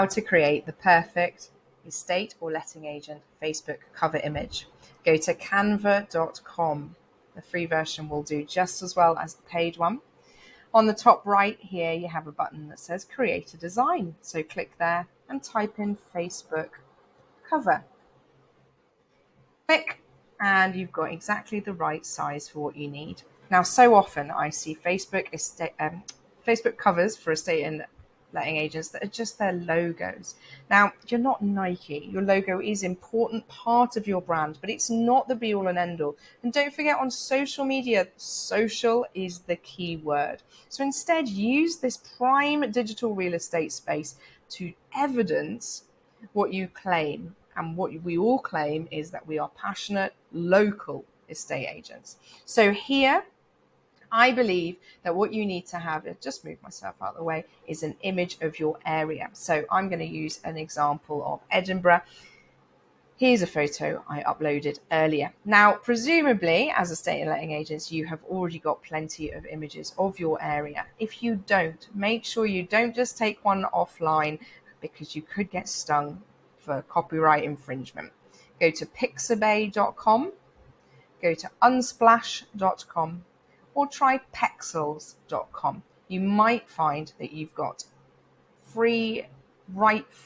How to create the perfect estate or letting agent Facebook cover image. Go to canva.com. The free version will do just as well as the paid one. On the top right here, you have a button that says create a design. So click there and type in Facebook cover. Click, and you've got exactly the right size for what you need. Now, so often I see Facebook covers for estate and letting agents that are just their logos. Now, you're not Nike. Your logo is an important part of your brand, but it's not the be all and end all. And don't forget, on social media, social is the key word. So instead, use this prime digital real estate space to evidence what you claim. And what we all claim is that we are passionate local estate agents. So here, I believe that what you need to have, just move myself out of the way, is an image of your area. So I'm going to use an example of Edinburgh. Here's a photo I uploaded earlier. Now, presumably, as estate and letting agents, you have already got plenty of images of your area. If you don't, make sure you don't just take one offline, because you could get stung for copyright infringement. Go to pixabay.com, go to unsplash.com, or try pexels.com. You might find that you've got free rights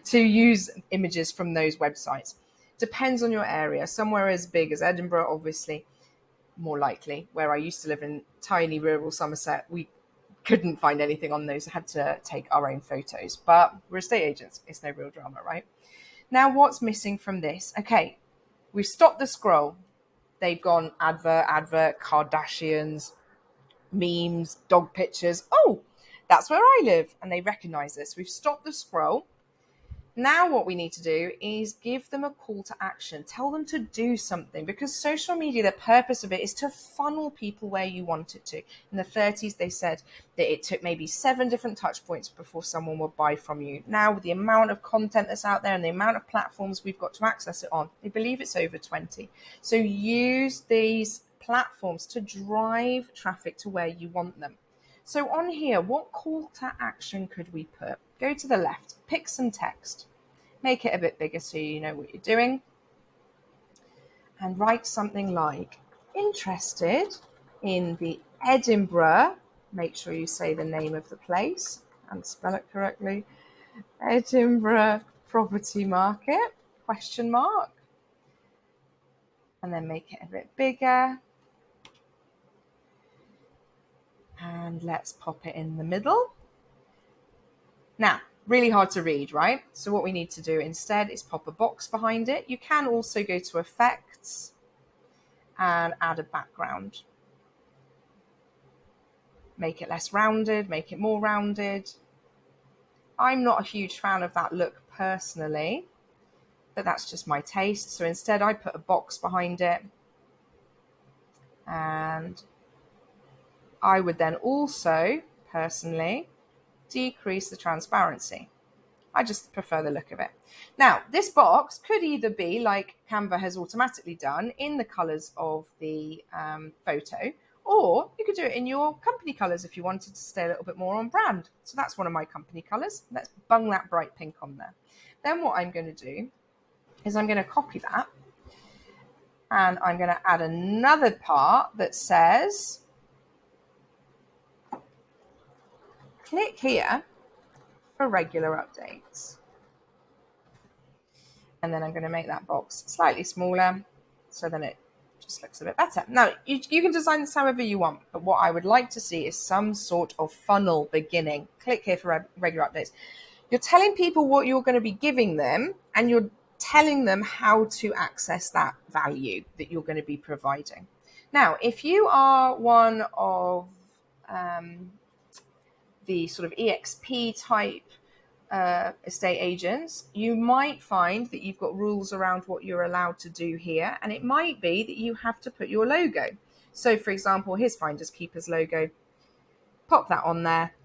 to use images from those websites. Depends on your area. Somewhere as big as Edinburgh, obviously, more likely. Where I used to live in tiny rural Somerset, we couldn't find anything on those. I had to take our own photos. But we're estate agents. It's no real drama, right? Now, what's missing from this? Okay, we've stopped the scroll. They've gone advert, Kardashians, memes, dog pictures. Oh, that's where I live. And they recognize this. We've stopped the scroll. Now what we need to do is give them a call to action. Tell them to do something, because social media, the purpose of it is to funnel people where you want it to. In the 30s, they said that it took maybe 7 different touch points before someone would buy from you. Now, with the amount of content that's out there and the amount of platforms we've got to access it on, they believe it's over 20. So use these platforms to drive traffic to where you want them. So on here, what call to action could we put? Go to the left, pick some text, make it a bit bigger so you know what you're doing, and write something like, interested in the Edinburgh, make sure you say the name of the place and spell it correctly, Edinburgh property market, question mark, and then make it a bit bigger. And let's pop it in the middle. Now, really hard to read, right? So what we need to do instead is pop a box behind it. You can also go to effects and add a background. Make it less rounded, make it more rounded. I'm not a huge fan of that look personally, but that's just my taste. So instead I put a box behind it, and I would then also personally decrease the transparency. I just prefer the look of it. Now, this box could either be like Canva has automatically done in the colors of the photo, or you could do it in your company colors if you wanted to stay a little bit more on brand. So that's one of my company colors. Let's bung that bright pink on there. Then what I'm going to do is I'm going to copy that, and I'm going to add another part that says, click here for regular updates. And then I'm going to make that box slightly smaller, so then it just looks a bit better. Now, you can design this however you want, but what I would like to see is some sort of funnel beginning. Click here for regular updates. You're telling people what you're going to be giving them, and you're telling them how to access that value that you're going to be providing. Now, if you are one of the sort of EXP type estate agents, you might find that you've got rules around what you're allowed to do here, and it might be that you have to put your logo. So for example, here's Finders Keepers logo, pop that on there,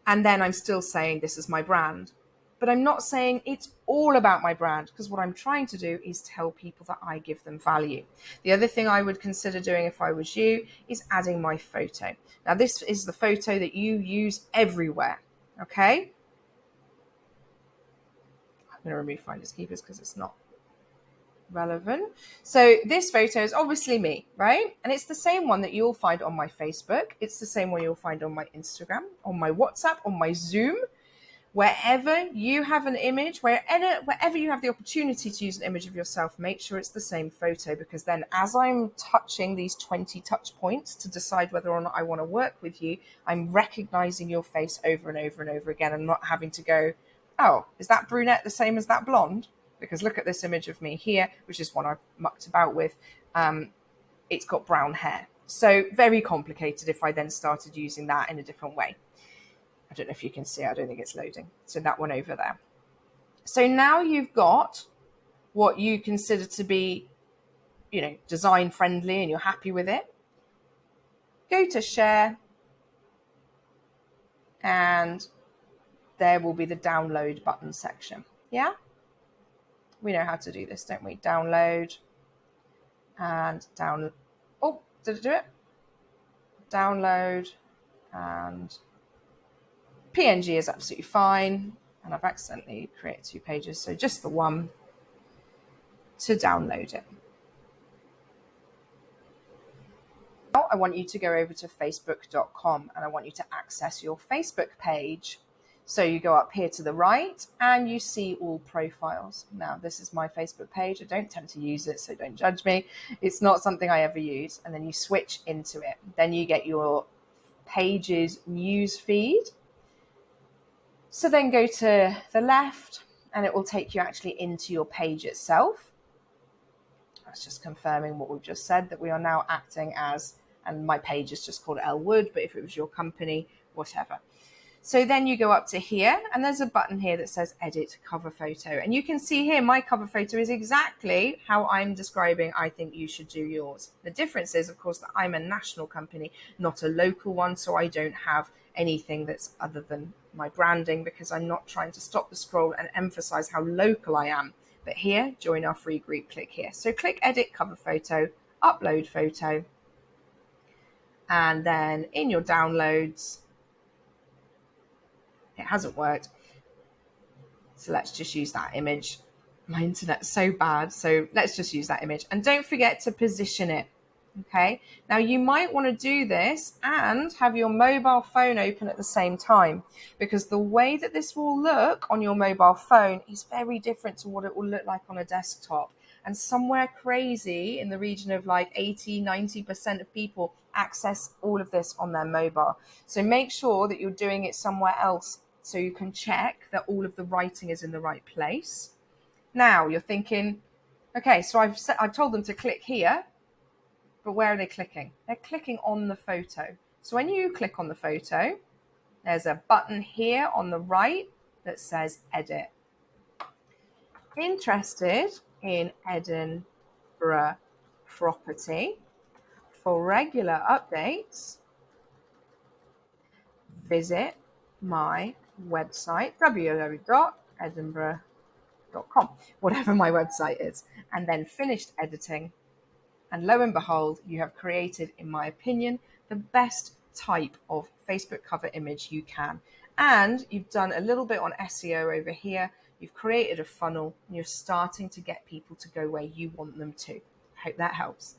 and then I'm still saying this is my brand. But I'm not saying it's all about my brand, because what I'm trying to do is tell people that I give them value. The other thing I would consider doing if I was you is adding my photo. Now, this is the photo that you use everywhere, okay? I'm going to remove Finders Keepers because it's not relevant. So this photo is obviously me, right? And it's the same one that you'll find on my Facebook. It's the same one you'll find on my Instagram, on my WhatsApp, on my Zoom. Wherever you have an image, wherever you have the opportunity to use an image of yourself, make sure it's the same photo, because then as I'm touching these 20 touch points to decide whether or not I want to work with you, I'm recognizing your face over and over and over again and not having to go, oh, is that brunette the same as that blonde? Because look at this image of me here, which is one I've mucked about with. It's got brown hair. So very complicated if I then started using that in a different way. I don't know if you can see, I don't think it's loading. So that one over there. So now you've got what you consider to be, design friendly and you're happy with it. Go to share, and there will be the download button section. Yeah? We know how to do this, don't we? Download and download. Oh, did it do it? Download and PNG is absolutely fine. And I've accidentally created 2 pages, so just the one to download it. Now I want you to go over to facebook.com and I want you to access your Facebook page. So you go up here to the right and you see all profiles. Now, this is my Facebook page. I don't tend to use it, so don't judge me. It's not something I ever use. And then you switch into it. Then you get your page's news feed. So then go to the left and it will take you actually into your page itself. That's just confirming what we've just said, that we are now acting as, and my page is just called Elle Wood, but if it was your company, whatever. So then you go up to here and there's a button here that says edit cover photo. And you can see here my cover photo is exactly how I'm describing I think you should do yours. The difference is, of course, that I'm a national company, not a local one. So I don't have anything that's other than my branding, because I'm not trying to stop the scroll and emphasize how local I am. But here, join our free group, click here. So click edit cover photo, upload photo. And then in your downloads, it hasn't worked. So let's just use that image. My internet's so bad. So let's just use that image. And don't forget to position it. Okay. Now you might want to do this and have your mobile phone open at the same time, because the way that this will look on your mobile phone is very different to what it will look like on a desktop. And somewhere crazy in the region of like 80-90% of people access all of this on their mobile. So make sure that you're doing it somewhere else so you can check that all of the writing is in the right place. Now you're thinking, okay, so I've told them to click here, but where are they clicking? They're clicking on the photo. So when you click on the photo, there's a button here on the right that says edit. Interested in Edinburgh property? For regular updates, visit my website, www.edinburgh.com, whatever my website is, and then finished editing. And lo and behold, you have created, in my opinion, the best type of Facebook cover image you can. And you've done a little bit on SEO over here. You've created a funnel and you're starting to get people to go where you want them to. I hope that helps.